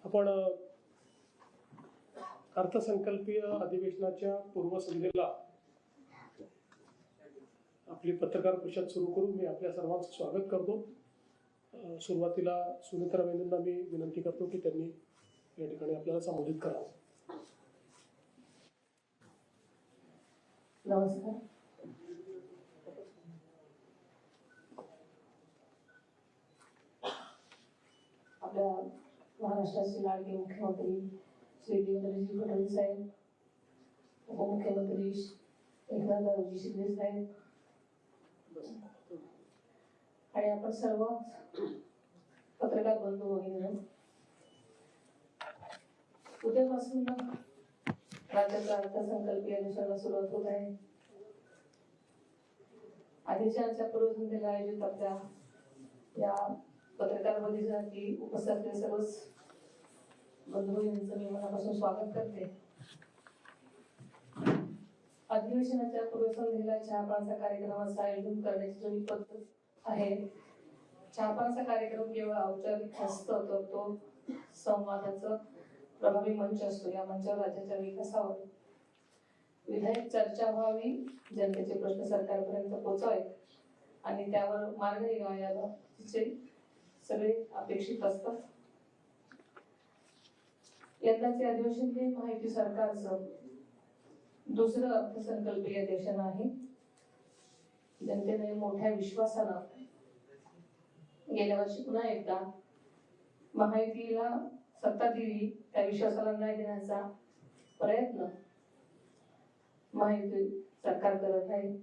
आपण अर्थसंकल्पीय अधिवेशनाच्या पूर्वसंध्येला आपली पत्रकार परिषद सुरू करू. मी आपल्या सर्वांचं स्वागत करतो. सुरुवातीला सुनीता रवींद्रना मी विनंती करतो की त्यांनी या ठिकाणी आपल्याला संबोधित करावं. नमस्कार. आपल्या महाराष्ट्राचे लाडके मुख्यमंत्री श्री देवेंद्रजी फडणवीस साहेब, उपमुख्यमंत्री एकनाथजी शिंदे साहेब आणि आपण सर्व पत्रकार बंधू भगिनी, उद्यापासून राज्याच्या अर्थसंकल्पीय अधिवेशनाला सुरुवात होत आहे. अधिवेशनाच्या पूर्वसंध्येला आयोजित आपल्या या पत्रकार परिषदेसाठी उपस्थित असलेल्या सर्वच बंधू यांचं मी मनापासून स्वागत करते. अधिवेशनाच्या पूर्वसंध्येला चहापानाचा कार्यक्रमाचं आयोजन करण्याची जी पद्धत आहे, चहापानाचा कार्यक्रम केवळ औपचारिक नसतो, तर तो संवादाचा प्रभावी मंच असतो. या मंचावर राज्याच्या विकासावर विधायक चर्चा व्हावी, जनतेचे प्रश्न सरकारपर्यंत पोहोचावेत आणि त्यावर मार्ग निघावा तिचे सगळे अपेक्षित असतात. यंदाचे अधिवेशन हे माहिती सरकारचं दुसरं अर्थसंकल्पीय अधिवेशन आहे. जनतेने मोठ्या विश्वासानं गेल्या वर्षी पुन्हा एकदा महायुतीला सत्ता दिली, त्या विश्वासाला न्याय देण्याचा प्रयत्न महायुती सरकार करत आहे.